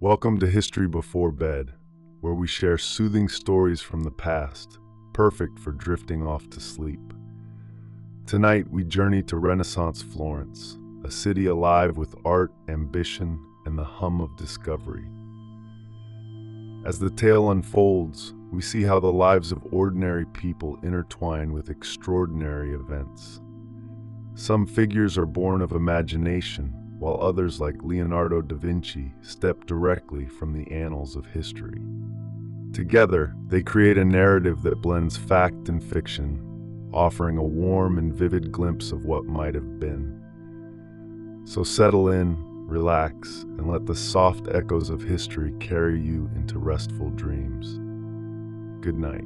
Welcome to History Before Bed, where we share soothing stories from the past, perfect for drifting off to sleep. Tonight, we journey to Renaissance Florence, a city alive with art, ambition, and the hum of discovery. As the tale unfolds, we see how the lives of ordinary people intertwine with extraordinary events. Some figures are born of imagination, while others, like Leonardo da Vinci, step directly from the annals of history. Together, they create a narrative that blends fact and fiction, offering a warm and vivid glimpse of what might have been. So settle in, relax, and let the soft echoes of history carry you into restful dreams. Good night.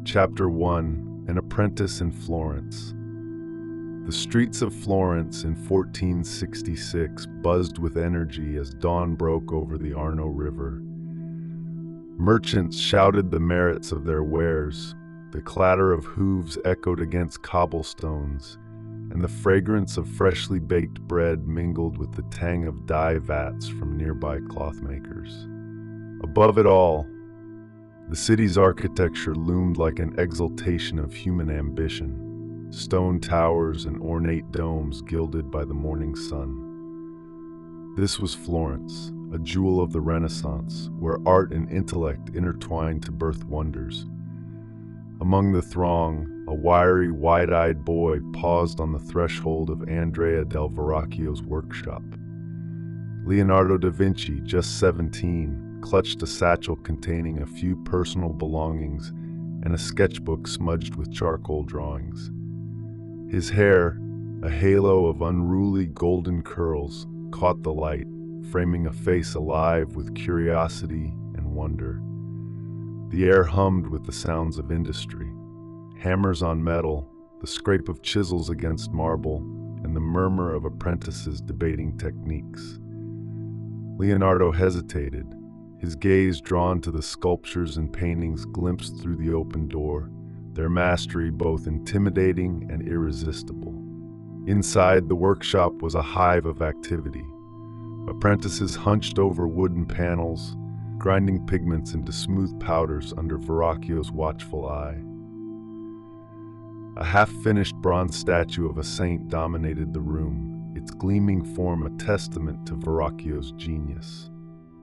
Chapter 1: An Apprentice in Florence. The streets of Florence in 1466 buzzed with energy as dawn broke over the Arno River. Merchants shouted the merits of their wares, the clatter of hooves echoed against cobblestones, and the fragrance of freshly baked bread mingled with the tang of dye vats from nearby clothmakers. Above it all, the city's architecture loomed like an exaltation of human ambition. Stone towers and ornate domes gilded by the morning sun. This was Florence, a jewel of the Renaissance, where art and intellect intertwined to birth wonders. Among the throng, a wiry, wide-eyed boy paused on the threshold of Andrea del Verrocchio's workshop. Leonardo da Vinci, just 17, clutched a satchel containing a few personal belongings and a sketchbook smudged with charcoal drawings. His hair, a halo of unruly golden curls, caught the light, framing a face alive with curiosity and wonder. The air hummed with the sounds of industry: hammers on metal, the scrape of chisels against marble, and the murmur of apprentices debating techniques. Leonardo hesitated, his gaze drawn to the sculptures and paintings glimpsed through the open door, their mastery both intimidating and irresistible. Inside, the workshop was a hive of activity. Apprentices hunched over wooden panels, grinding pigments into smooth powders under Verrocchio's watchful eye. A half-finished bronze statue of a saint dominated the room, its gleaming form a testament to Verrocchio's genius.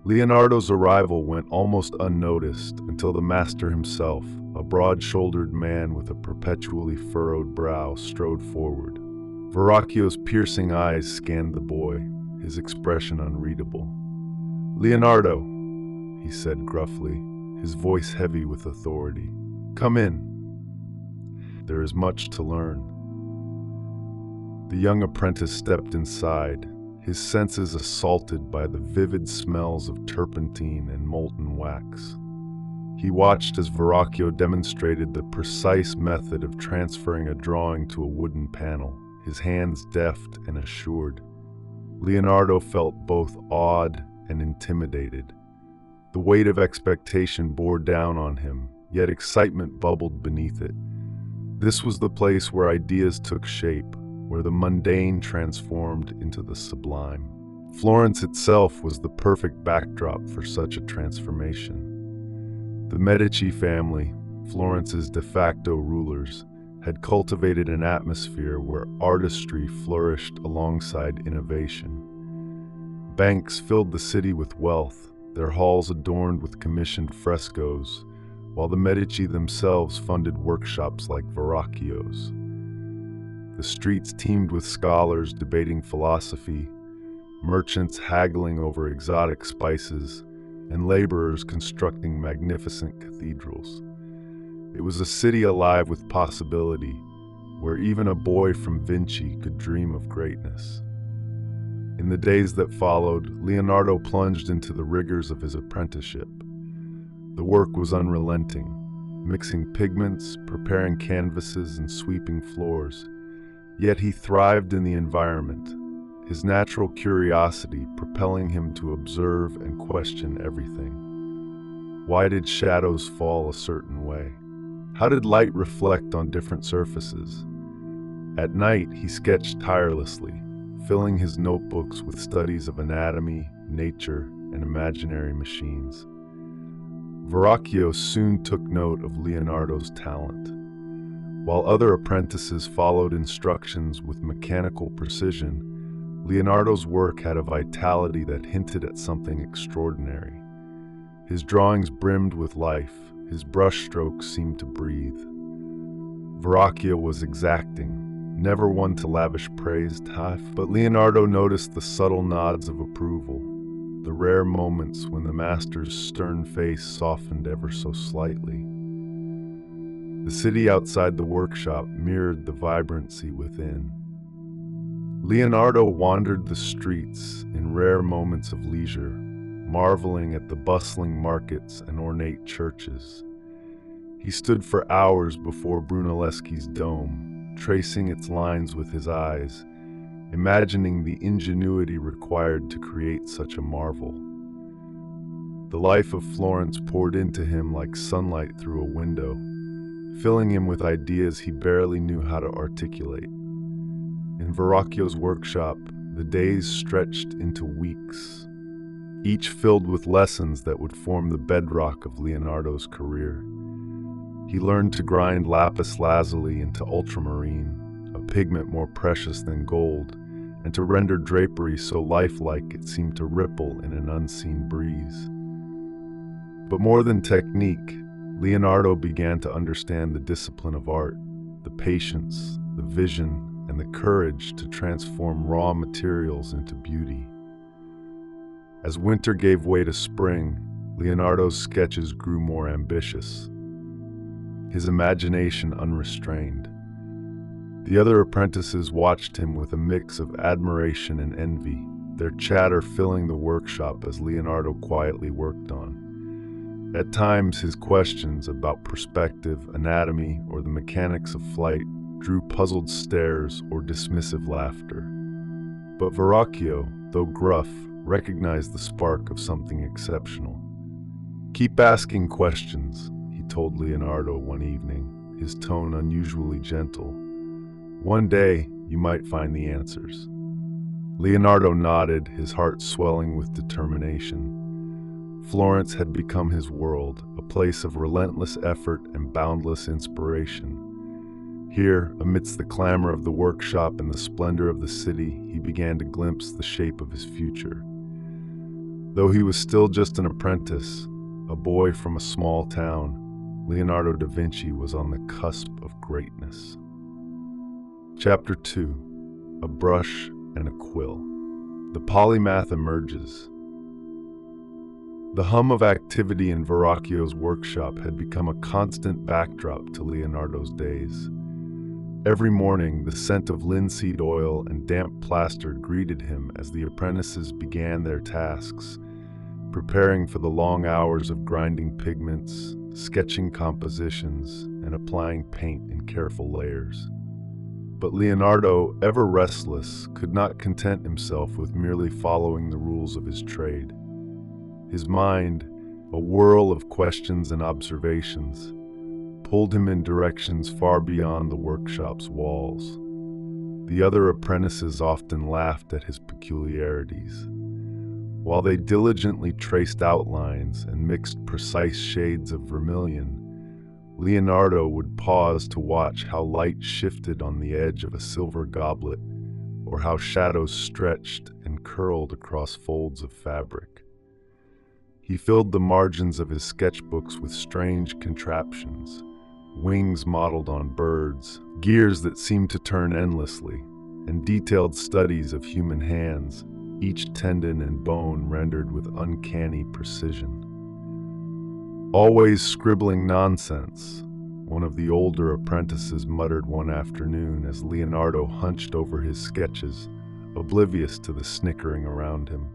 Leonardo's arrival went almost unnoticed until the master himself, a broad-shouldered man with a perpetually furrowed brow, strode forward. Verrocchio's piercing eyes scanned the boy, his expression unreadable. "Leonardo," he said gruffly, his voice heavy with authority. "Come in. There is much to learn." The young apprentice stepped inside, his senses assaulted by the vivid smells of turpentine and molten wax. He watched as Verrocchio demonstrated the precise method of transferring a drawing to a wooden panel, his hands deft and assured. Leonardo felt both awed and intimidated. The weight of expectation bore down on him, yet excitement bubbled beneath it. This was the place where ideas took shape, where the mundane transformed into the sublime. Florence itself was the perfect backdrop for such a transformation. The Medici family, Florence's de facto rulers, had cultivated an atmosphere where artistry flourished alongside innovation. Banks filled the city with wealth, their halls adorned with commissioned frescoes, while the Medici themselves funded workshops like Verrocchio's. The streets teemed with scholars debating philosophy, merchants haggling over exotic spices, and laborers constructing magnificent cathedrals. It was a city alive with possibility, where even a boy from Vinci could dream of greatness. In the days that followed, Leonardo plunged into the rigors of his apprenticeship. The work was unrelenting, mixing pigments, preparing canvases, and sweeping floors. Yet he thrived in the environment, his natural curiosity propelling him to observe and question everything. Why did shadows fall a certain way? How did light reflect on different surfaces? At night, he sketched tirelessly, filling his notebooks with studies of anatomy, nature, and imaginary machines. Verrocchio soon took note of Leonardo's talent. While other apprentices followed instructions with mechanical precision, Leonardo's work had a vitality that hinted at something extraordinary. His drawings brimmed with life, his brushstrokes seemed to breathe. Verrocchio was exacting, never one to lavish praise, but Leonardo noticed the subtle nods of approval, the rare moments when the master's stern face softened ever so slightly. The city outside the workshop mirrored the vibrancy within. Leonardo wandered the streets in rare moments of leisure, marveling at the bustling markets and ornate churches. He stood for hours before Brunelleschi's dome, tracing its lines with his eyes, imagining the ingenuity required to create such a marvel. The life of Florence poured into him like sunlight through a window, filling him with ideas he barely knew how to articulate. In Verrocchio's workshop, the days stretched into weeks, each filled with lessons that would form the bedrock of Leonardo's career. He learned to grind lapis lazuli into ultramarine, a pigment more precious than gold, and to render drapery so lifelike it seemed to ripple in an unseen breeze. But more than technique, Leonardo began to understand the discipline of art, the patience, the vision, and the courage to transform raw materials into beauty. As winter gave way to spring, Leonardo's sketches grew more ambitious, his imagination unrestrained. The other apprentices watched him with a mix of admiration and envy, their chatter filling the workshop as Leonardo quietly worked on. At times, his questions about perspective, anatomy, or the mechanics of flight drew puzzled stares or dismissive laughter. But Verrocchio, though gruff, recognized the spark of something exceptional. "Keep asking questions," he told Leonardo one evening, his tone unusually gentle. "One day, you might find the answers." Leonardo nodded, his heart swelling with determination. Florence had become his world, a place of relentless effort and boundless inspiration. Here, amidst the clamor of the workshop and the splendor of the city, he began to glimpse the shape of his future. Though he was still just an apprentice, a boy from a small town, Leonardo da Vinci was on the cusp of greatness. Chapter 2. A Brush and a Quill. The polymath emerges. The hum of activity in Verrocchio's workshop had become a constant backdrop to Leonardo's days. Every morning, the scent of linseed oil and damp plaster greeted him as the apprentices began their tasks, preparing for the long hours of grinding pigments, sketching compositions, and applying paint in careful layers. But Leonardo, ever restless, could not content himself with merely following the rules of his trade. His mind, a whirl of questions and observations, pulled him in directions far beyond the workshop's walls. The other apprentices often laughed at his peculiarities. While they diligently traced outlines and mixed precise shades of vermilion, Leonardo would pause to watch how light shifted on the edge of a silver goblet, or how shadows stretched and curled across folds of fabric. He filled the margins of his sketchbooks with strange contraptions, wings modeled on birds, gears that seemed to turn endlessly, and detailed studies of human hands, each tendon and bone rendered with uncanny precision. "Always scribbling nonsense," one of the older apprentices muttered one afternoon as Leonardo hunched over his sketches, oblivious to the snickering around him.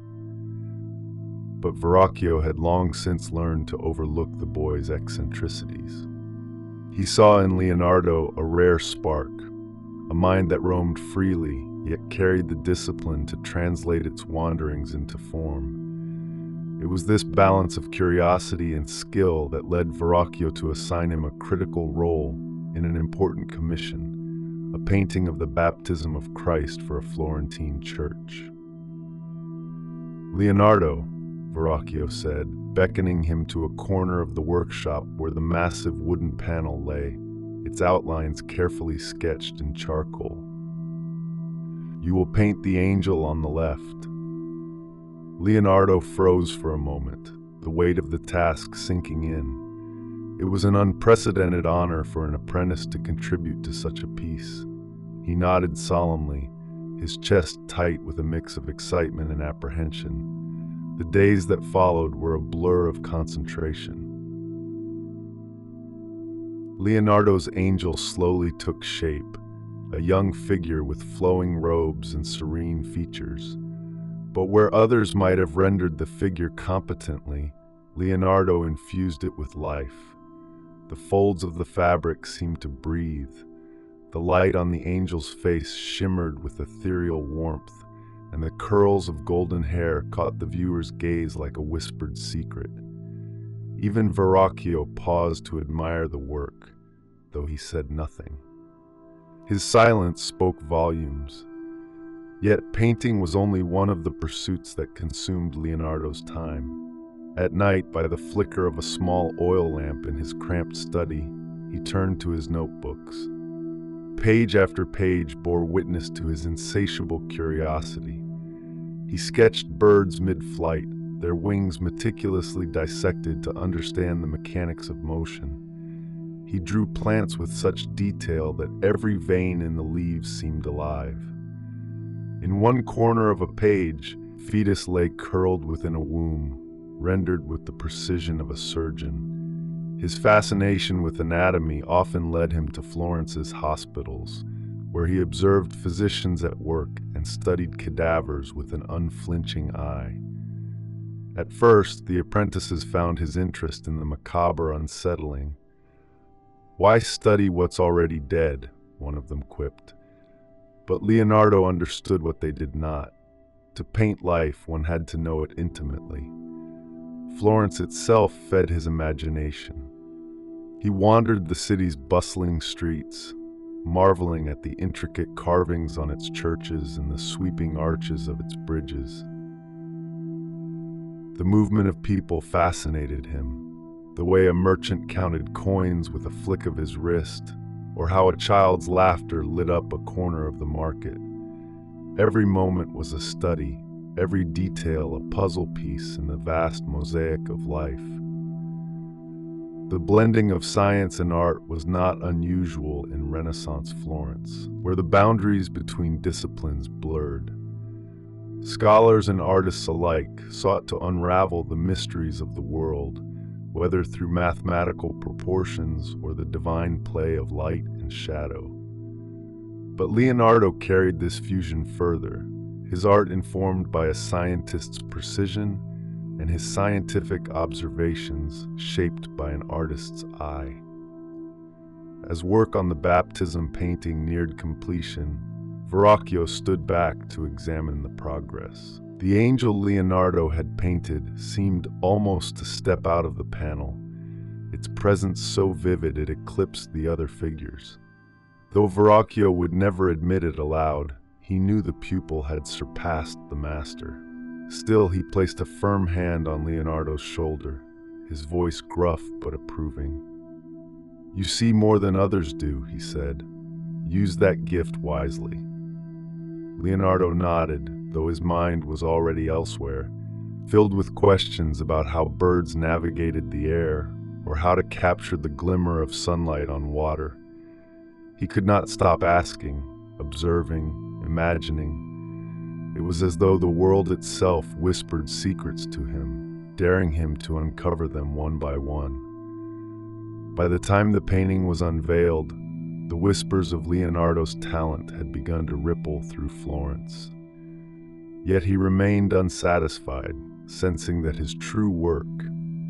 But Verrocchio had long since learned to overlook the boy's eccentricities. He saw in Leonardo a rare spark, a mind that roamed freely, yet carried the discipline to translate its wanderings into form. It was this balance of curiosity and skill that led Verrocchio to assign him a critical role in an important commission, a painting of the baptism of Christ for a Florentine church. Leonardo, Verrocchio said, beckoning him to a corner of the workshop where the massive wooden panel lay, its outlines carefully sketched in charcoal. You will paint the angel on the left. Leonardo froze for a moment, the weight of the task sinking in. It was an unprecedented honor for an apprentice to contribute to such a piece. He nodded solemnly, his chest tight with a mix of excitement and apprehension. The days that followed were a blur of concentration. Leonardo's angel slowly took shape, a young figure with flowing robes and serene features. But where others might have rendered the figure competently, Leonardo infused it with life. The folds of the fabric seemed to breathe. The light on the angel's face shimmered with ethereal warmth, and the curls of golden hair caught the viewer's gaze like a whispered secret. Even Verrocchio paused to admire the work, though he said nothing. His silence spoke volumes. Yet painting was only one of the pursuits that consumed Leonardo's time. At night, by the flicker of a small oil lamp in his cramped study, he turned to his notebooks. Page after page bore witness to his insatiable curiosity. He sketched birds mid-flight, their wings meticulously dissected to understand the mechanics of motion. He drew plants with such detail that every vein in the leaves seemed alive. In one corner of a page, fetus lay curled within a womb, rendered with the precision of a surgeon. His fascination with anatomy often led him to Florence's hospitals, where he observed physicians at work and studied cadavers with an unflinching eye. At first, the apprentices found his interest in the macabre unsettling. "Why study what's already dead?" one of them quipped. But Leonardo understood what they did not. To paint life, one had to know it intimately. Florence itself fed his imagination. He wandered the city's bustling streets, marveling at the intricate carvings on its churches and the sweeping arches of its bridges. The movement of people fascinated him, the way a merchant counted coins with a flick of his wrist, or how a child's laughter lit up a corner of the market. Every moment was a study, every detail a puzzle piece in the vast mosaic of life. The blending of science and art was not unusual in Renaissance Florence, where the boundaries between disciplines blurred. Scholars and artists alike sought to unravel the mysteries of the world, whether through mathematical proportions or the divine play of light and shadow. But Leonardo carried this fusion further, his art informed by a scientist's precision and his scientific observations shaped by an artist's eye. As work on the baptism painting neared completion, Verrocchio stood back to examine the progress. The angel Leonardo had painted seemed almost to step out of the panel, its presence so vivid it eclipsed the other figures. Though Verrocchio would never admit it aloud, he knew the pupil had surpassed the master. Still, he placed a firm hand on Leonardo's shoulder, his voice gruff but approving. "You see more than others do," he said. "Use that gift wisely." Leonardo nodded, though his mind was already elsewhere, filled with questions about how birds navigated the air or how to capture the glimmer of sunlight on water. He could not stop asking, observing, imagining. It was as though the world itself whispered secrets to him, daring him to uncover them one by one. By the time the painting was unveiled, the whispers of Leonardo's talent had begun to ripple through Florence. Yet he remained unsatisfied, sensing that his true work,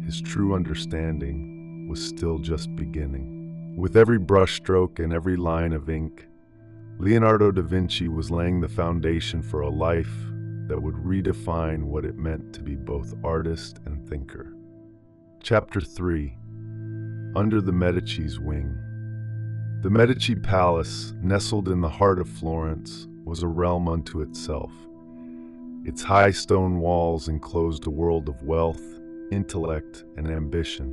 his true understanding, was still just beginning. With every brushstroke and every line of ink, Leonardo da Vinci was laying the foundation for a life that would redefine what it meant to be both artist and thinker. Chapter 3. Under the Medici's Wing. The Medici Palace, nestled in the heart of Florence, was a realm unto itself. Its high stone walls enclosed a world of wealth, intellect, and ambition,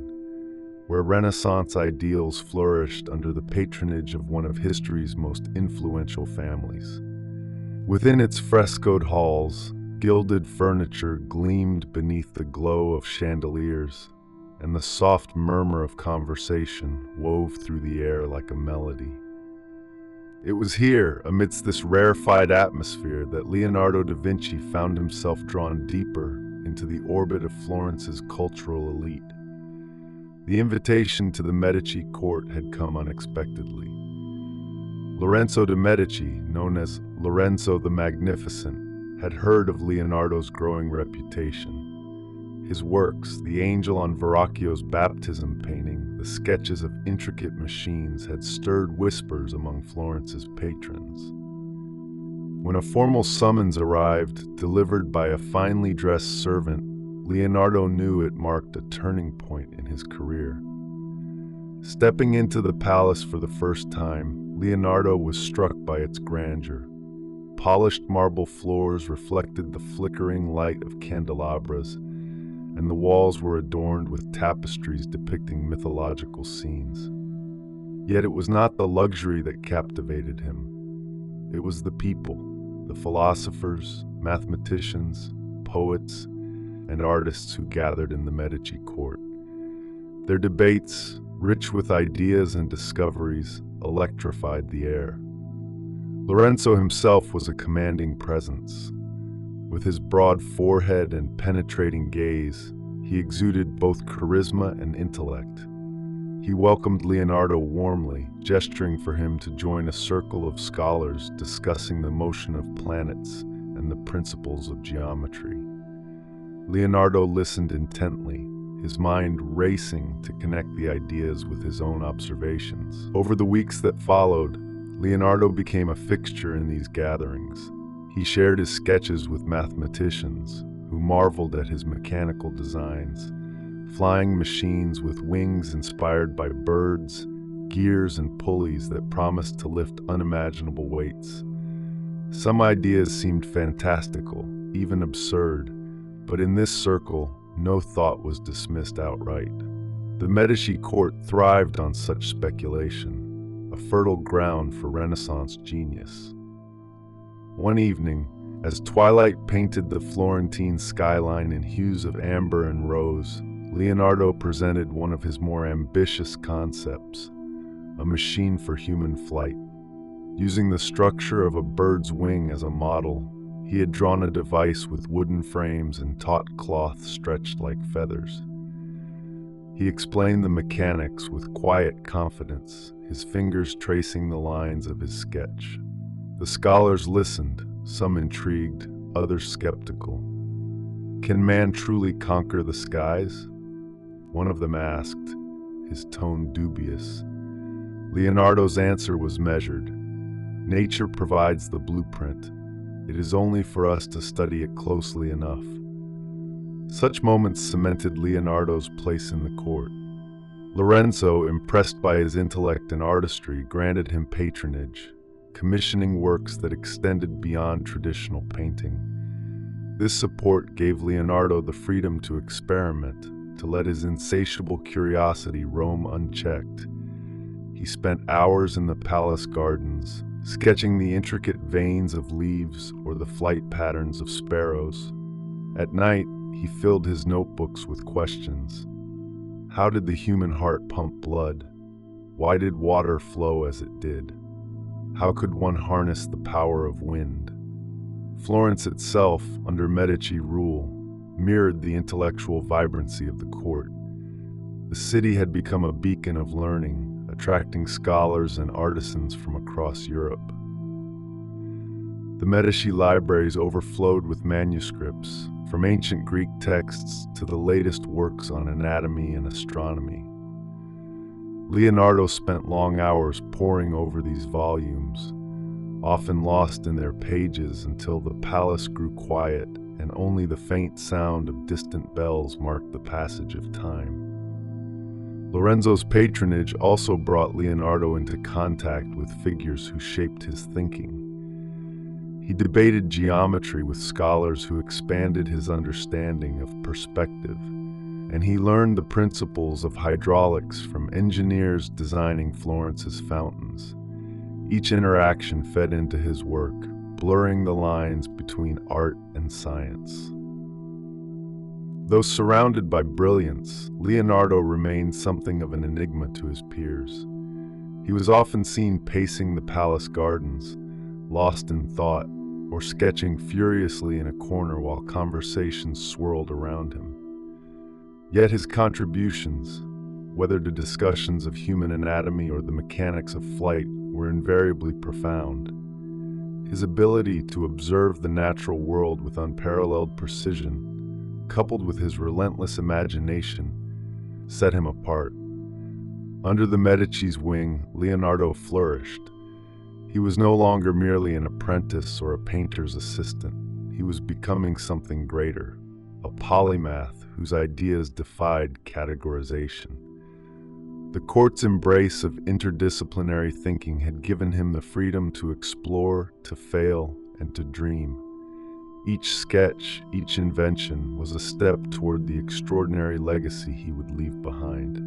where Renaissance ideals flourished under the patronage of one of history's most influential families. Within its frescoed halls, gilded furniture gleamed beneath the glow of chandeliers, and the soft murmur of conversation wove through the air like a melody. It was here, amidst this rarefied atmosphere, that Leonardo da Vinci found himself drawn deeper into the orbit of Florence's cultural elite. The invitation to the Medici court had come unexpectedly. Lorenzo de' Medici, known as Lorenzo the Magnificent, had heard of Leonardo's growing reputation. His works, the angel on Verrocchio's baptism painting, the sketches of intricate machines, had stirred whispers among Florence's patrons. When a formal summons arrived, delivered by a finely dressed servant, Leonardo knew it marked a turning point in his career. Stepping into the palace for the first time, Leonardo was struck by its grandeur. Polished marble floors reflected the flickering light of candelabras, and the walls were adorned with tapestries depicting mythological scenes. Yet it was not the luxury that captivated him. It was the people, the philosophers, mathematicians, poets, and artists who gathered in the Medici court. Their debates, rich with ideas and discoveries, electrified the air. Lorenzo himself was a commanding presence. With his broad forehead and penetrating gaze, he exuded both charisma and intellect. He welcomed Leonardo warmly, gesturing for him to join a circle of scholars discussing the motion of planets and the principles of geometry. Leonardo listened intently, his mind racing to connect the ideas with his own observations. Over the weeks that followed, Leonardo became a fixture in these gatherings. He shared his sketches with mathematicians, who marveled at his mechanical designs, flying machines with wings inspired by birds, gears and pulleys that promised to lift unimaginable weights. Some ideas seemed fantastical, even absurd, but in this circle, no thought was dismissed outright. The Medici court thrived on such speculation, a fertile ground for Renaissance genius. One evening, as twilight painted the Florentine skyline in hues of amber and rose, Leonardo presented one of his more ambitious concepts, a machine for human flight. Using the structure of a bird's wing as a model, he had drawn a device with wooden frames and taut cloth stretched like feathers. He explained the mechanics with quiet confidence, his fingers tracing the lines of his sketch. The scholars listened, some intrigued, others skeptical. "Can man truly conquer the skies?" one of them asked, his tone dubious. Leonardo's answer was measured. "Nature provides the blueprint. It is only for us to study it closely enough." Such moments cemented Leonardo's place in the court. Lorenzo, impressed by his intellect and artistry, granted him patronage, commissioning works that extended beyond traditional painting. This support gave Leonardo the freedom to experiment, to let his insatiable curiosity roam unchecked. He spent hours in the palace gardens, sketching the intricate veins of leaves or the flight patterns of sparrows. At night, he filled his notebooks with questions. How did the human heart pump blood? Why did water flow as it did? How could one harness the power of wind? Florence itself, under Medici rule, mirrored the intellectual vibrancy of the court. The city had become a beacon of learning, attracting scholars and artisans from across Europe. The Medici libraries overflowed with manuscripts, from ancient Greek texts to the latest works on anatomy and astronomy. Leonardo spent long hours poring over these volumes, often lost in their pages until the palace grew quiet and only the faint sound of distant bells marked the passage of time. Lorenzo's patronage also brought Leonardo into contact with figures who shaped his thinking. He debated geometry with scholars who expanded his understanding of perspective, and he learned the principles of hydraulics from engineers designing Florence's fountains. Each interaction fed into his work, blurring the lines between art and science. Though surrounded by brilliance, Leonardo remained something of an enigma to his peers. He was often seen pacing the palace gardens, lost in thought, or sketching furiously in a corner while conversations swirled around him. Yet his contributions, whether to discussions of human anatomy or the mechanics of flight, were invariably profound. His ability to observe the natural world with unparalleled precision, coupled with his relentless imagination, set him apart. Under the Medici's wing, Leonardo flourished. He was no longer merely an apprentice or a painter's assistant. He was becoming something greater, a polymath whose ideas defied categorization. The court's embrace of interdisciplinary thinking had given him the freedom to explore, to fail, and to dream. Each sketch, each invention was a step toward the extraordinary legacy he would leave behind.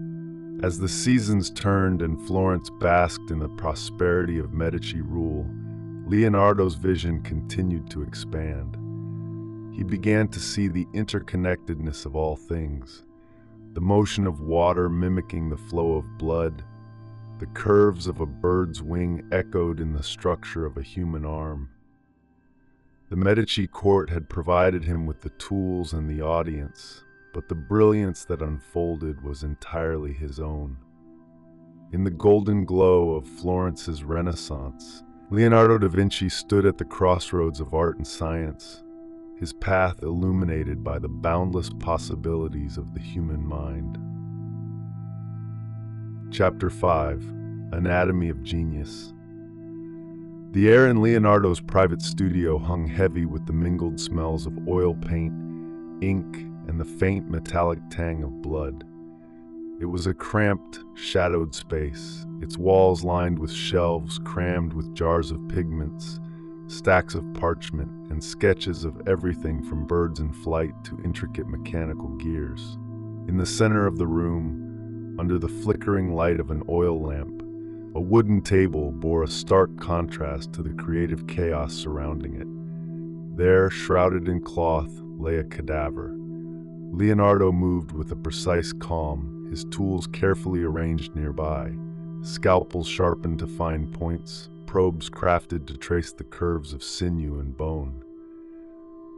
As the seasons turned and Florence basked in the prosperity of Medici rule, Leonardo's vision continued to expand. He began to see the interconnectedness of all things, the motion of water mimicking the flow of blood, the curves of a bird's wing echoed in the structure of a human arm. The Medici court had provided him with the tools and the audience, but the brilliance that unfolded was entirely his own. In the golden glow of Florence's Renaissance, Leonardo da Vinci stood at the crossroads of art and science, his path illuminated by the boundless possibilities of the human mind. Chapter 5: Anatomy of Genius. The air in Leonardo's private studio hung heavy with the mingled smells of oil paint, ink, and the faint metallic tang of blood. It was a cramped, shadowed space, its walls lined with shelves crammed with jars of pigments, stacks of parchment, and sketches of everything from birds in flight to intricate mechanical gears. In the center of the room, under the flickering light of an oil lamp, a wooden table bore a stark contrast to the creative chaos surrounding it. There, shrouded in cloth, lay a cadaver. Leonardo moved with a precise calm, his tools carefully arranged nearby, scalpels sharpened to fine points, probes crafted to trace the curves of sinew and bone.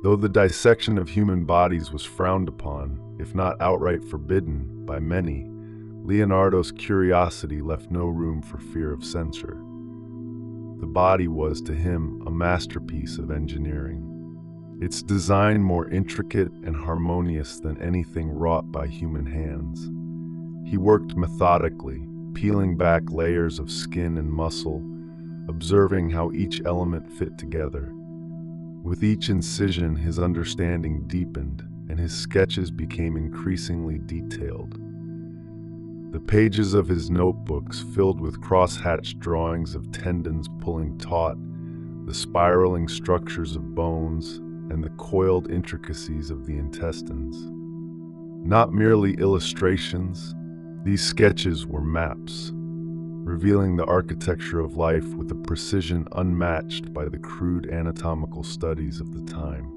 Though the dissection of human bodies was frowned upon, if not outright forbidden, by many, Leonardo's curiosity left no room for fear of censure. The body was, to him, a masterpiece of engineering, its design more intricate and harmonious than anything wrought by human hands. He worked methodically, peeling back layers of skin and muscle, observing how each element fit together. With each incision, his understanding deepened, and his sketches became increasingly detailed. The pages of his notebooks filled with cross-hatched drawings of tendons pulling taut, the spiraling structures of bones, and the coiled intricacies of the intestines. Not merely illustrations, these sketches were maps, revealing the architecture of life with a precision unmatched by the crude anatomical studies of the time.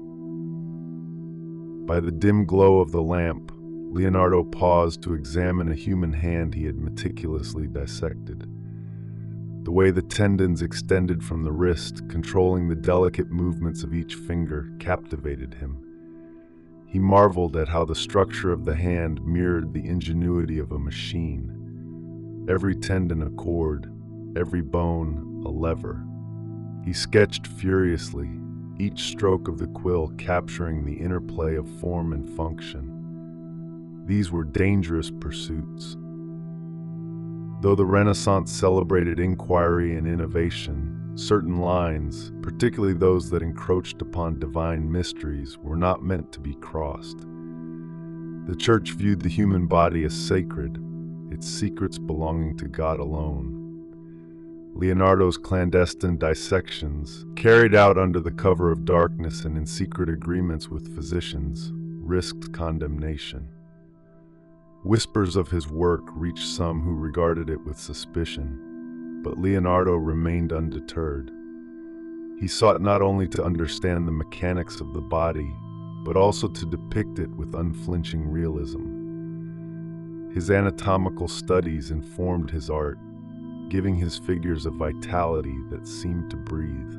By the dim glow of the lamp, Leonardo paused to examine a human hand he had meticulously dissected. The way the tendons extended from the wrist, controlling the delicate movements of each finger, captivated him. He marveled at how the structure of the hand mirrored the ingenuity of a machine. Every tendon a cord, every bone a lever. He sketched furiously, each stroke of the quill capturing the interplay of form and function. These were dangerous pursuits. Though the Renaissance celebrated inquiry and innovation, certain lines, particularly those that encroached upon divine mysteries, were not meant to be crossed. The Church viewed the human body as sacred, its secrets belonging to God alone. Leonardo's clandestine dissections, carried out under the cover of darkness and in secret agreements with physicians, risked condemnation. Whispers of his work reached some who regarded it with suspicion, but Leonardo remained undeterred. He sought not only to understand the mechanics of the body, but also to depict it with unflinching realism. His anatomical studies informed his art, giving his figures a vitality that seemed to breathe.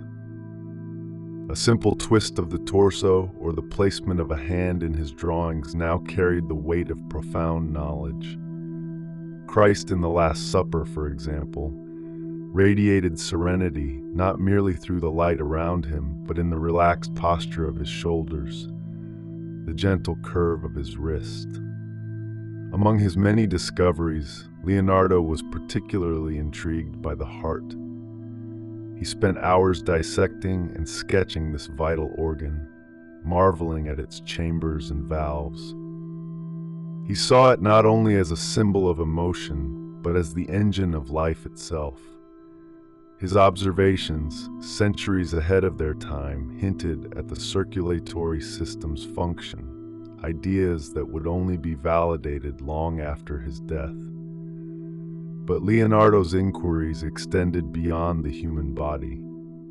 A simple twist of the torso or the placement of a hand in his drawings now carried the weight of profound knowledge. Christ in the Last Supper, for example, radiated serenity not merely through the light around him, but in the relaxed posture of his shoulders, the gentle curve of his wrist. Among his many discoveries, Leonardo was particularly intrigued by the heart. He spent hours dissecting and sketching this vital organ, marveling at its chambers and valves. He saw it not only as a symbol of emotion, but as the engine of life itself. His observations, centuries ahead of their time, hinted at the circulatory system's function, ideas that would only be validated long after his death. But Leonardo's inquiries extended beyond the human body.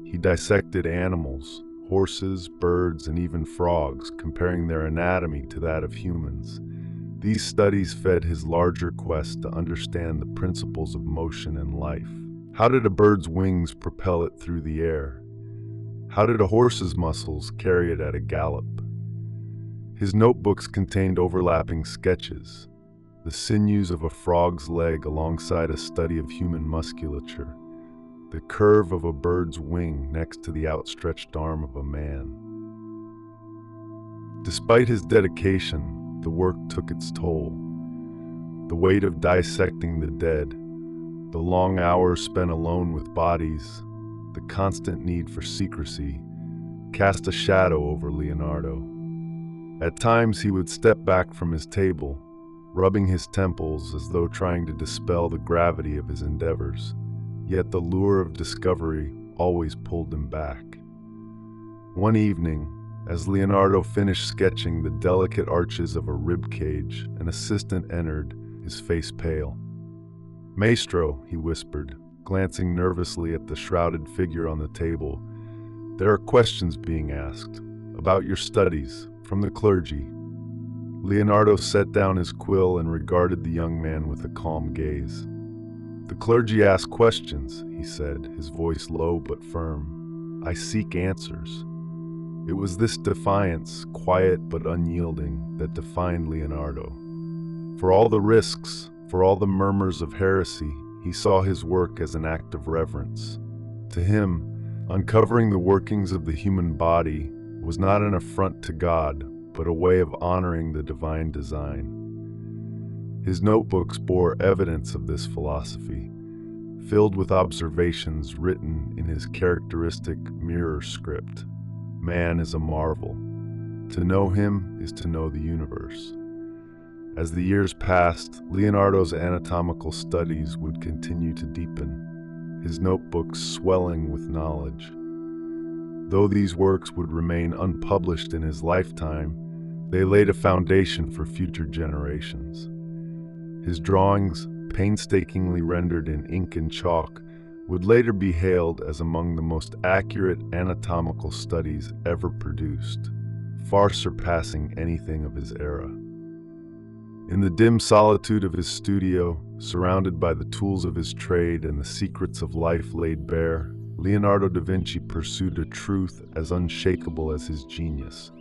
He dissected animals, horses, birds, and even frogs, comparing their anatomy to that of humans. These studies fed his larger quest to understand the principles of motion and life. How did a bird's wings propel it through the air? How did a horse's muscles carry it at a gallop? His notebooks contained overlapping sketches, the sinews of a frog's leg alongside a study of human musculature, the curve of a bird's wing next to the outstretched arm of a man. Despite his dedication, the work took its toll. The weight of dissecting the dead, the long hours spent alone with bodies, the constant need for secrecy, cast a shadow over Leonardo. At times he would step back from his table, rubbing his temples as though trying to dispel the gravity of his endeavors, yet the lure of discovery always pulled him back. One evening, as Leonardo finished sketching the delicate arches of a rib cage, an assistant entered, his face pale. "Maestro," he whispered, glancing nervously at the shrouded figure on the table, "there are questions being asked about your studies from the clergy." Leonardo set down his quill and regarded the young man with a calm gaze. "The clergy ask questions," he said, his voice low but firm. "I seek answers." It was this defiance, quiet but unyielding, that defined Leonardo. For all the risks, for all the murmurs of heresy, he saw his work as an act of reverence. To him, uncovering the workings of the human body was not an affront to God, but a way of honoring the divine design. His notebooks bore evidence of this philosophy, filled with observations written in his characteristic mirror script. Man is a marvel. To know him is to know the universe. As the years passed, Leonardo's anatomical studies would continue to deepen, his notebooks swelling with knowledge. Though these works would remain unpublished in his lifetime, they laid a foundation for future generations. His drawings, painstakingly rendered in ink and chalk, would later be hailed as among the most accurate anatomical studies ever produced, far surpassing anything of his era. In the dim solitude of his studio, surrounded by the tools of his trade and the secrets of life laid bare, Leonardo da Vinci pursued a truth as unshakable as his genius,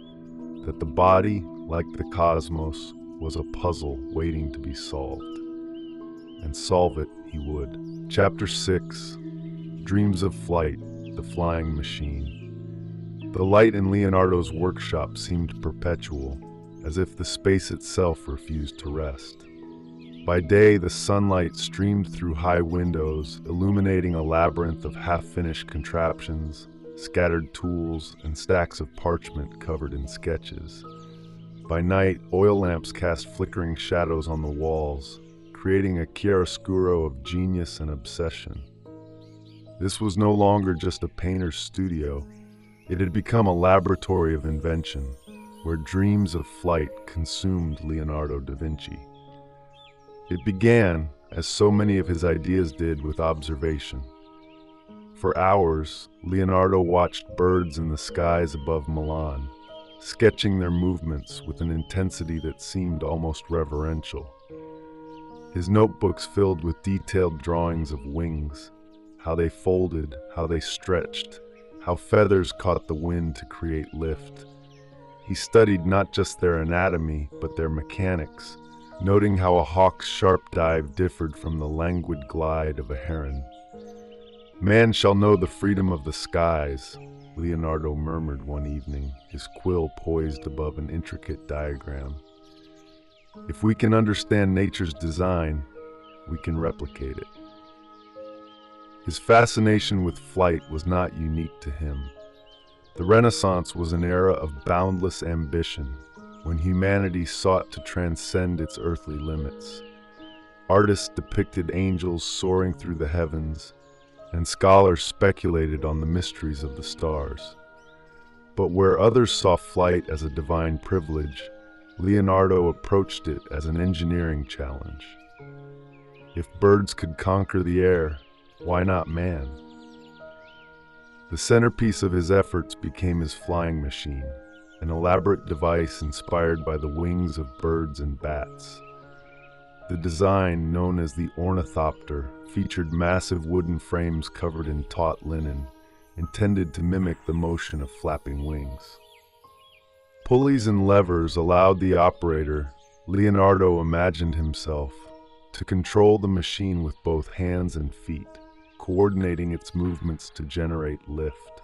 that the body, like the cosmos, was a puzzle waiting to be solved. And solve it he would. Chapter 6. Dreams of Flight, the Flying Machine. The light in Leonardo's workshop seemed perpetual, as if the space itself refused to rest. By day, the sunlight streamed through high windows, illuminating a labyrinth of half-finished contraptions, scattered tools, and stacks of parchment covered in sketches. By night, oil lamps cast flickering shadows on the walls, creating a chiaroscuro of genius and obsession. This was no longer just a painter's studio. It had become a laboratory of invention, where dreams of flight consumed Leonardo da Vinci. It began, as so many of his ideas did, with observation. For hours, Leonardo watched birds in the skies above Milan, sketching their movements with an intensity that seemed almost reverential. His notebooks filled with detailed drawings of wings, how they folded, how they stretched, how feathers caught the wind to create lift. He studied not just their anatomy, but their mechanics, noting how a hawk's sharp dive differed from the languid glide of a heron. "Man shall know the freedom of the skies," Leonardo murmured one evening, his quill poised above an intricate diagram. "If we can understand nature's design, we can replicate it." His fascination with flight was not unique to him. The Renaissance was an era of boundless ambition, when humanity sought to transcend its earthly limits. Artists depicted angels soaring through the heavens, and scholars speculated on the mysteries of the stars. But where others saw flight as a divine privilege, Leonardo approached it as an engineering challenge. If birds could conquer the air, why not man? The centerpiece of his efforts became his flying machine, an elaborate device inspired by the wings of birds and bats. The design, known as the ornithopter, featured massive wooden frames covered in taut linen, intended to mimic the motion of flapping wings. Pulleys and levers allowed the operator, Leonardo imagined himself, to control the machine with both hands and feet, coordinating its movements to generate lift.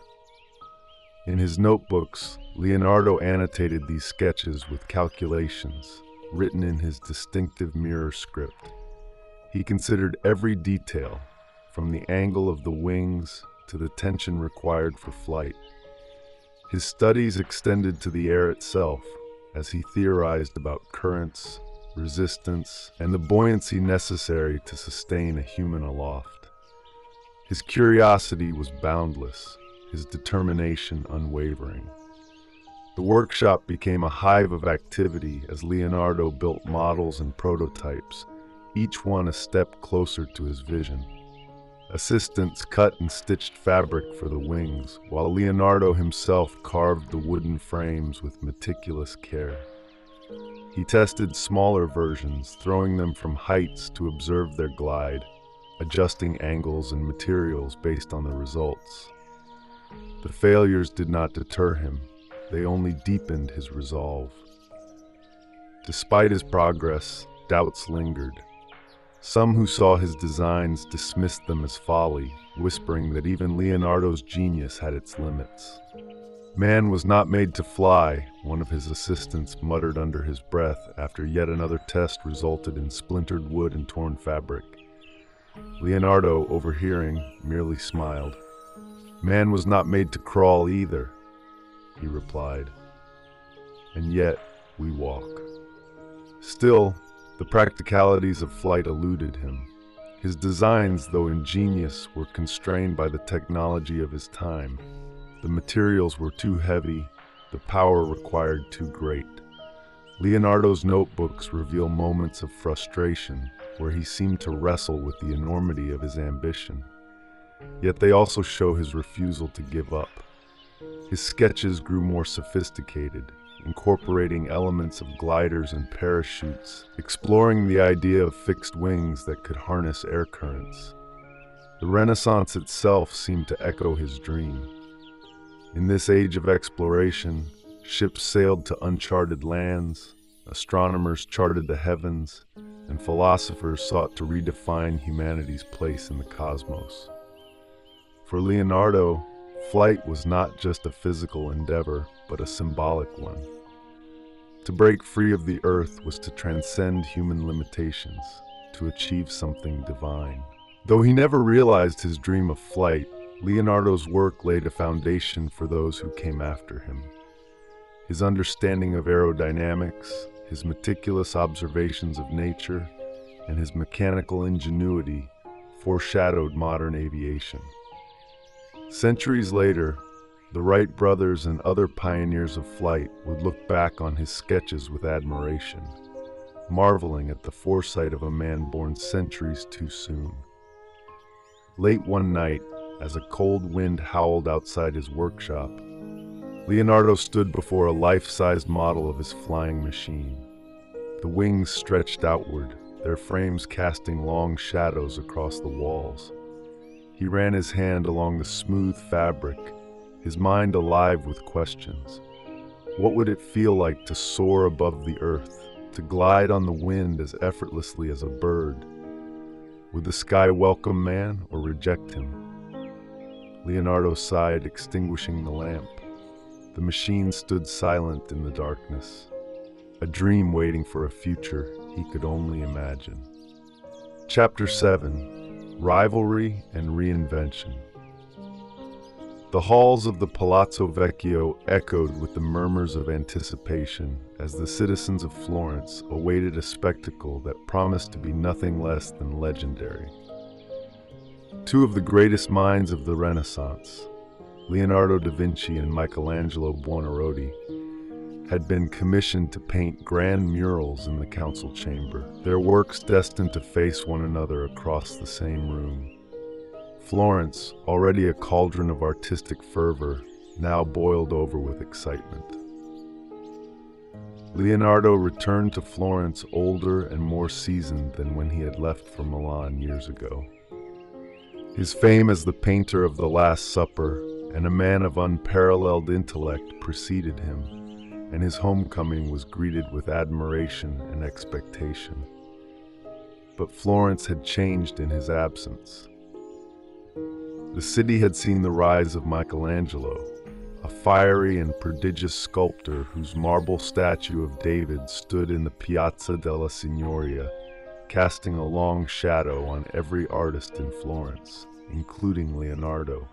In his notebooks, Leonardo annotated these sketches with calculations, written in his distinctive mirror script. He considered every detail, from the angle of the wings to the tension required for flight. His studies extended to the air itself, as he theorized about currents, resistance, and the buoyancy necessary to sustain a human aloft. His curiosity was boundless, his determination unwavering. The workshop became a hive of activity as Leonardo built models and prototypes, each one a step closer to his vision. Assistants cut and stitched fabric for the wings, while Leonardo himself carved the wooden frames with meticulous care. He tested smaller versions, throwing them from heights to observe their glide, adjusting angles and materials based on the results. The failures did not deter him, they only deepened his resolve. Despite his progress, doubts lingered. Some who saw his designs dismissed them as folly, whispering that even Leonardo's genius had its limits. "Man was not made to fly," one of his assistants muttered under his breath after yet another test resulted in splintered wood and torn fabric. Leonardo, overhearing, merely smiled. "Man was not made to crawl either," he replied. "And yet, we walk." Still, the practicalities of flight eluded him. His designs, though ingenious, were constrained by the technology of his time. The materials were too heavy, the power required too great. Leonardo's notebooks reveal moments of frustration, where he seemed to wrestle with the enormity of his ambition. Yet they also show his refusal to give up. His sketches grew more sophisticated, incorporating elements of gliders and parachutes, exploring the idea of fixed wings that could harness air currents. The Renaissance itself seemed to echo his dream. In this age of exploration, ships sailed to uncharted lands, astronomers charted the heavens, and philosophers sought to redefine humanity's place in the cosmos. For Leonardo, flight was not just a physical endeavor, but a symbolic one. To break free of the earth was to transcend human limitations, to achieve something divine. Though he never realized his dream of flight, Leonardo's work laid a foundation for those who came after him. His understanding of aerodynamics, his meticulous observations of nature, and his mechanical ingenuity foreshadowed modern aviation. Centuries later, the Wright brothers and other pioneers of flight would look back on his sketches with admiration, marveling at the foresight of a man born centuries too soon. Late one night, as a cold wind howled outside his workshop, Leonardo stood before a life-sized model of his flying machine. The wings stretched outward, their frames casting long shadows across the walls. He ran his hand along the smooth fabric, his mind alive with questions. What would it feel like to soar above the earth, to glide on the wind as effortlessly as a bird? Would the sky welcome man or reject him? Leonardo sighed, extinguishing the lamp. The machine stood silent in the darkness, a dream waiting for a future he could only imagine. Chapter 7: Rivalry and Reinvention. The halls of the Palazzo Vecchio echoed with the murmurs of anticipation as the citizens of Florence awaited a spectacle that promised to be nothing less than legendary. Two of the greatest minds of the Renaissance, Leonardo da Vinci and Michelangelo Buonarroti, had been commissioned to paint grand murals in the council chamber, their works destined to face one another across the same room. Florence, already a cauldron of artistic fervor, now boiled over with excitement. Leonardo returned to Florence older and more seasoned than when he had left for Milan years ago. His fame as the painter of The Last Supper and a man of unparalleled intellect preceded him, and his homecoming was greeted with admiration and expectation. But Florence had changed in his absence. The city had seen the rise of Michelangelo, a fiery and prodigious sculptor whose marble statue of David stood in the Piazza della Signoria, casting a long shadow on every artist in Florence, including Leonardo.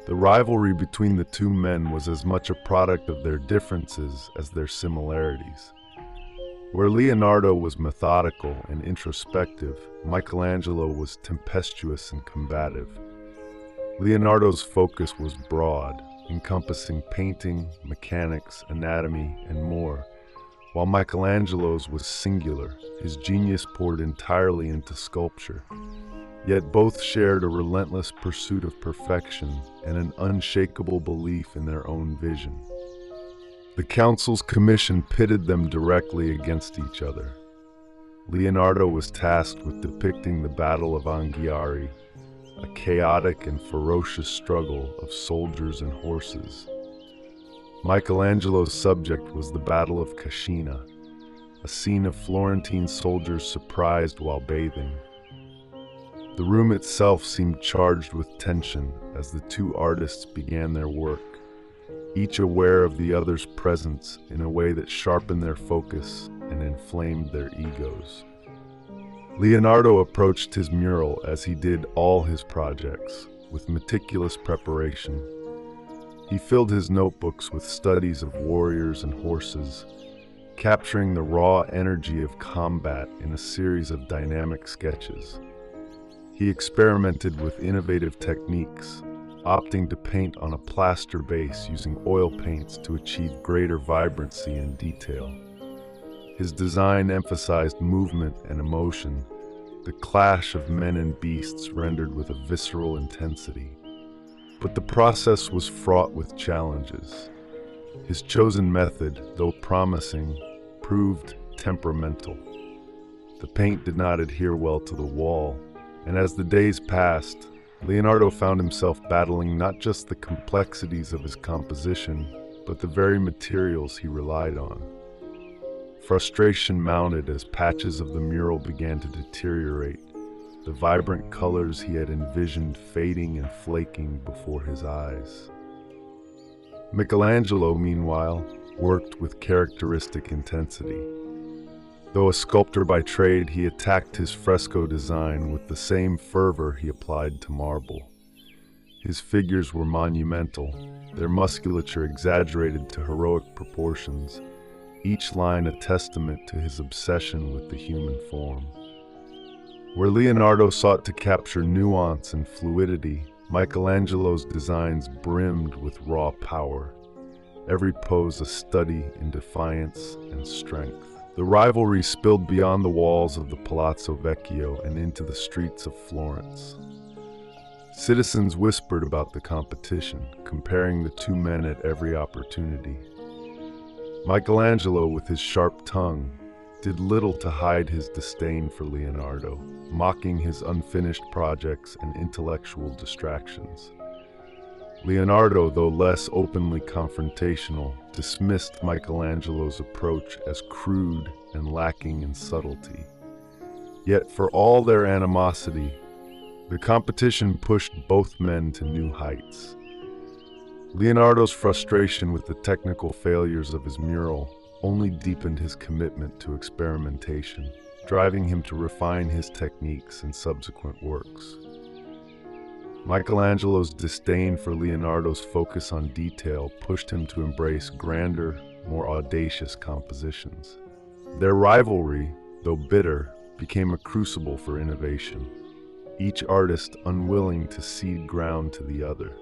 The rivalry between the two men was as much a product of their differences as their similarities. Where Leonardo was methodical and introspective, Michelangelo was tempestuous and combative. Leonardo's focus was broad, encompassing painting, mechanics, anatomy, and more, while Michelangelo's was singular, his genius poured entirely into sculpture. Yet both shared a relentless pursuit of perfection and an unshakable belief in their own vision. The council's commission pitted them directly against each other. Leonardo was tasked with depicting the Battle of Anghiari, a chaotic and ferocious struggle of soldiers and horses. Michelangelo's subject was the Battle of Cascina, a scene of Florentine soldiers surprised while bathing. The room itself seemed charged with tension as the two artists began their work, each aware of the other's presence in a way that sharpened their focus and inflamed their egos. Leonardo approached his mural as he did all his projects, with meticulous preparation. He filled his notebooks with studies of warriors and horses, capturing the raw energy of combat in a series of dynamic sketches. He experimented with innovative techniques, opting to paint on a plaster base using oil paints to achieve greater vibrancy and detail. His design emphasized movement and emotion, the clash of men and beasts rendered with a visceral intensity. But the process was fraught with challenges. His chosen method, though promising, proved temperamental. The paint did not adhere well to the wall, and as the days passed, Leonardo found himself battling not just the complexities of his composition, but the very materials he relied on. Frustration mounted as patches of the mural began to deteriorate, the vibrant colors he had envisioned fading and flaking before his eyes. Michelangelo, meanwhile, worked with characteristic intensity. Though a sculptor by trade, he attacked his fresco design with the same fervor he applied to marble. His figures were monumental, their musculature exaggerated to heroic proportions, each line a testament to his obsession with the human form. Where Leonardo sought to capture nuance and fluidity, Michelangelo's designs brimmed with raw power, every pose a study in defiance and strength. The rivalry spilled beyond the walls of the Palazzo Vecchio and into the streets of Florence. Citizens whispered about the competition, comparing the two men at every opportunity. Michelangelo, with his sharp tongue, did little to hide his disdain for Leonardo, mocking his unfinished projects and intellectual distractions. Leonardo, though less openly confrontational, dismissed Michelangelo's approach as crude and lacking in subtlety. Yet, for all their animosity, the competition pushed both men to new heights. Leonardo's frustration with the technical failures of his mural only deepened his commitment to experimentation, driving him to refine his techniques in subsequent works. Michelangelo's disdain for Leonardo's focus on detail pushed him to embrace grander, more audacious compositions. Their rivalry, though bitter, became a crucible for innovation, each artist unwilling to cede ground to the other.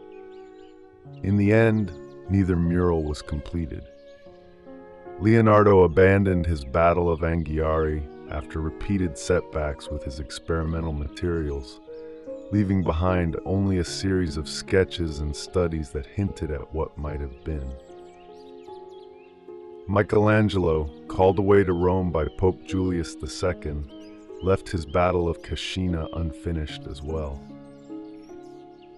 In the end, neither mural was completed. Leonardo abandoned his Battle of Anghiari after repeated setbacks with his experimental materials, leaving behind only a series of sketches and studies that hinted at what might have been. Michelangelo, called away to Rome by Pope Julius II, left his Battle of Cascina unfinished as well.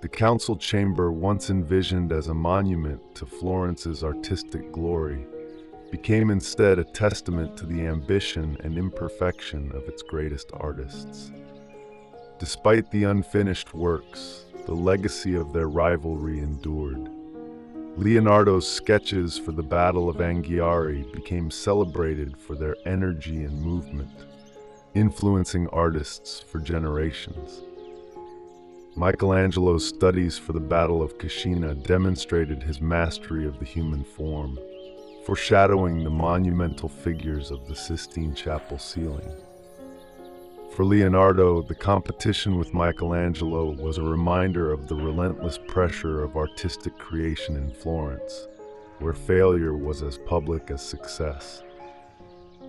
The council chamber, once envisioned as a monument to Florence's artistic glory, became instead a testament to the ambition and imperfection of its greatest artists. Despite the unfinished works, the legacy of their rivalry endured. Leonardo's sketches for the Battle of Anghiari became celebrated for their energy and movement, influencing artists for generations. Michelangelo's studies for the Battle of Cascina demonstrated his mastery of the human form, foreshadowing the monumental figures of the Sistine Chapel ceiling. For Leonardo, the competition with Michelangelo was a reminder of the relentless pressure of artistic creation in Florence, where failure was as public as success.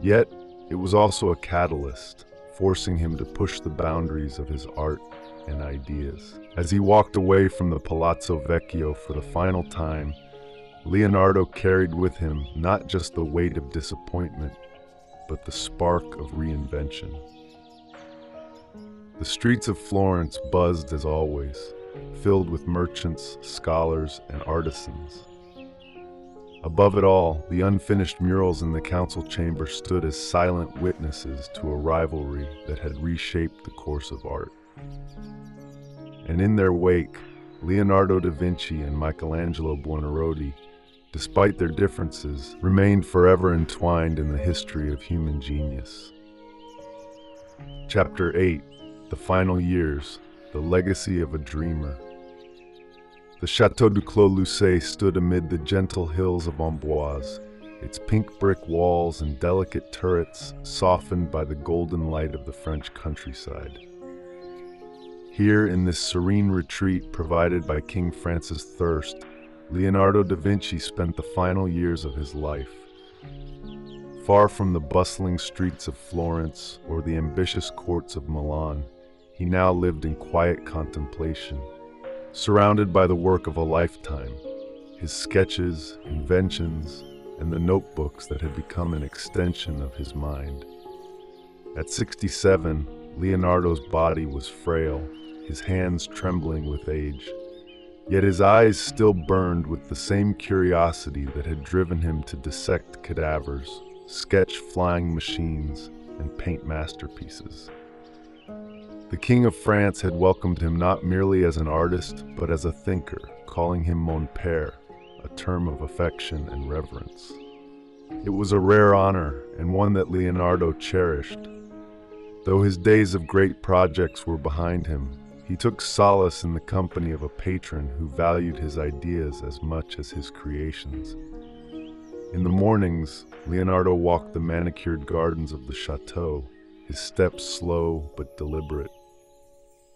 Yet, it was also a catalyst, forcing him to push the boundaries of his art and ideas. As he walked away from the Palazzo Vecchio for the final time, Leonardo carried with him not just the weight of disappointment, but the spark of reinvention. The streets of Florence buzzed as always, filled with merchants, scholars, and artisans. Above it all, the unfinished murals in the council chamber stood as silent witnesses to a rivalry that had reshaped the course of art. And in their wake, Leonardo da Vinci and Michelangelo Buonarroti, despite their differences, remained forever entwined in the history of human genius. Chapter 8: The Final Years, The Legacy of a Dreamer. The Château du Clos-Lucé stood amid the gentle hills of Amboise, its pink brick walls and delicate turrets softened by the golden light of the French countryside. Here, in this serene retreat provided by King Francis I, Leonardo da Vinci spent the final years of his life. Far from the bustling streets of Florence or the ambitious courts of Milan, he now lived in quiet contemplation, surrounded by the work of a lifetime, his sketches, inventions, and the notebooks that had become an extension of his mind. At 67, Leonardo's body was frail, his hands trembling with age. Yet his eyes still burned with the same curiosity that had driven him to dissect cadavers, sketch flying machines, and paint masterpieces. The King of France had welcomed him not merely as an artist, but as a thinker, calling him mon père, a term of affection and reverence. It was a rare honor, and one that Leonardo cherished. Though his days of great projects were behind him, he took solace in the company of a patron who valued his ideas as much as his creations. In the mornings, Leonardo walked the manicured gardens of the chateau, his steps slow but deliberate.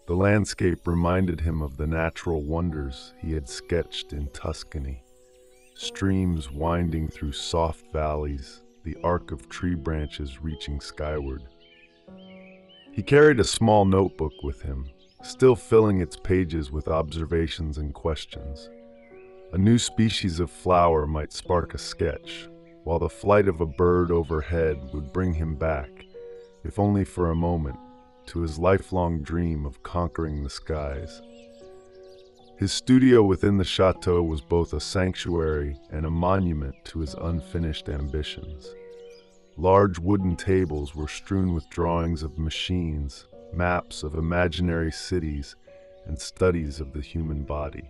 The landscape reminded him of the natural wonders he had sketched in Tuscany. Streams winding through soft valleys, the arc of tree branches reaching skyward. He carried a small notebook with him, still filling its pages with observations and questions. A new species of flower might spark a sketch, while the flight of a bird overhead would bring him back, if only for a moment, to his lifelong dream of conquering the skies. His studio within the chateau was both a sanctuary and a monument to his unfinished ambitions. Large wooden tables were strewn with drawings of machines, maps of imaginary cities, and studies of the human body.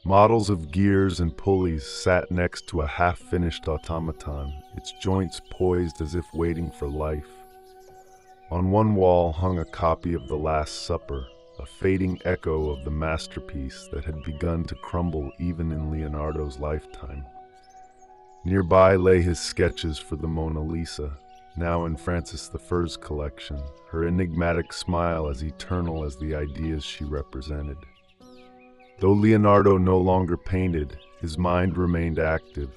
Models of gears and pulleys sat next to a half-finished automaton, its joints poised as if waiting for life. On one wall hung a copy of The Last Supper, a fading echo of the masterpiece that had begun to crumble even in Leonardo's lifetime. Nearby lay his sketches for the Mona Lisa, now in Francis I's collection, her enigmatic smile as eternal as the ideas she represented. Though Leonardo no longer painted, his mind remained active,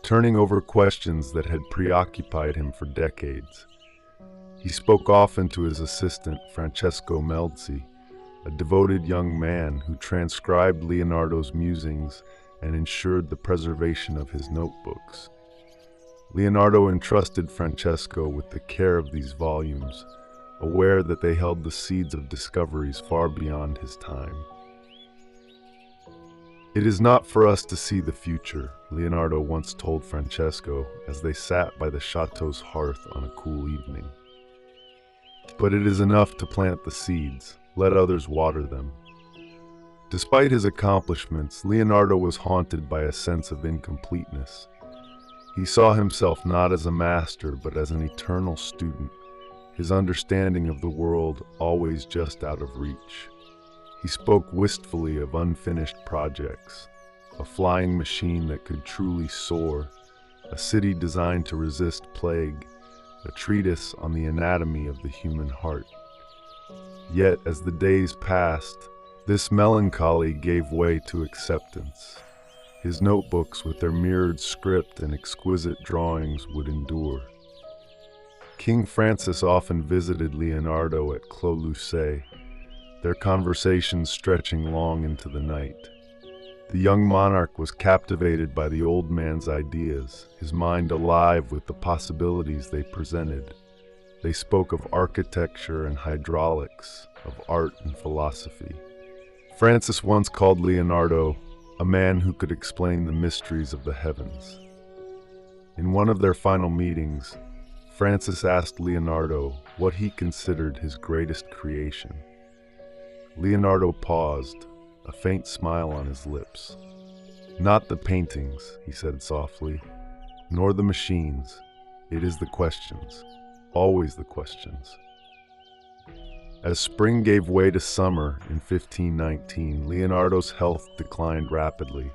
turning over questions that had preoccupied him for decades. He spoke often to his assistant, Francesco Melzi, a devoted young man who transcribed Leonardo's musings and ensured the preservation of his notebooks. Leonardo entrusted Francesco with the care of these volumes, aware that they held the seeds of discoveries far beyond his time. "It is not for us to see the future," Leonardo once told Francesco as they sat by the chateau's hearth on a cool evening. "But it is enough to plant the seeds, let others water them." Despite his accomplishments, Leonardo was haunted by a sense of incompleteness. He saw himself not as a master, but as an eternal student, his understanding of the world always just out of reach. He spoke wistfully of unfinished projects, a flying machine that could truly soar, a city designed to resist plague, a treatise on the anatomy of the human heart. Yet, as the days passed, this melancholy gave way to acceptance. His notebooks with their mirrored script and exquisite drawings would endure. King Francis often visited Leonardo at Clos Lucé, their conversations stretching long into the night. The young monarch was captivated by the old man's ideas, his mind alive with the possibilities they presented. They spoke of architecture and hydraulics, of art and philosophy. Francis once called Leonardo a man who could explain the mysteries of the heavens. In one of their final meetings, Francis asked Leonardo what he considered his greatest creation. Leonardo paused, a faint smile on his lips. "Not the paintings," he said softly, "nor the machines. It is the questions, always the questions." As spring gave way to summer in 1519, Leonardo's health declined rapidly.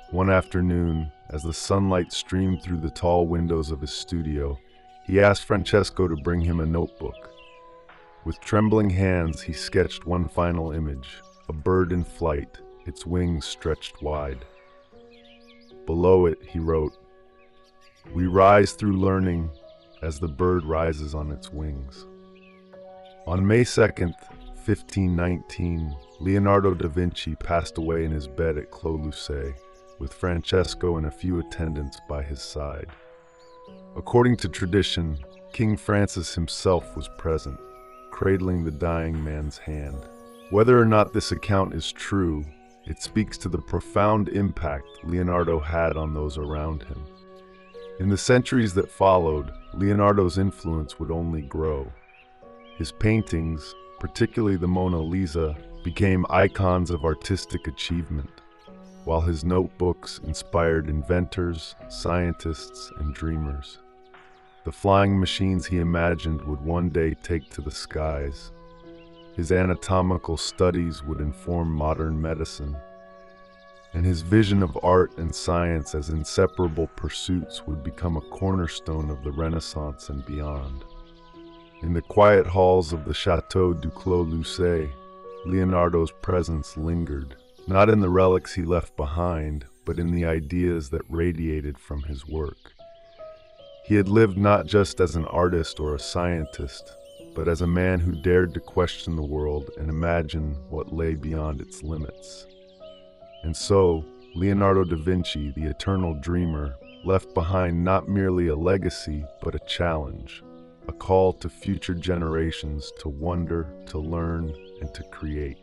One afternoon, as the sunlight streamed through the tall windows of his studio, he asked Francesco to bring him a notebook. With trembling hands, he sketched one final image, a bird in flight, its wings stretched wide. Below it, he wrote, "We rise through learning as the bird rises on its wings." On May 2nd, 1519, Leonardo da Vinci passed away in his bed at Clos Lucé, with Francesco and a few attendants by his side. According to tradition, King Francis himself was present, cradling the dying man's hand. Whether or not this account is true, it speaks to the profound impact Leonardo had on those around him. In the centuries that followed, Leonardo's influence would only grow. His paintings, particularly the Mona Lisa, became icons of artistic achievement, while his notebooks inspired inventors, scientists, and dreamers. The flying machines he imagined would one day take to the skies. His anatomical studies would inform modern medicine, and his vision of art and science as inseparable pursuits would become a cornerstone of the Renaissance and beyond. In the quiet halls of the Château du Clos Lucé, Leonardo's presence lingered, not in the relics he left behind, but in the ideas that radiated from his work. He had lived not just as an artist or a scientist, but as a man who dared to question the world and imagine what lay beyond its limits. And so, Leonardo da Vinci, the eternal dreamer, left behind not merely a legacy, but a challenge, a call to future generations to wonder, to learn, and to create.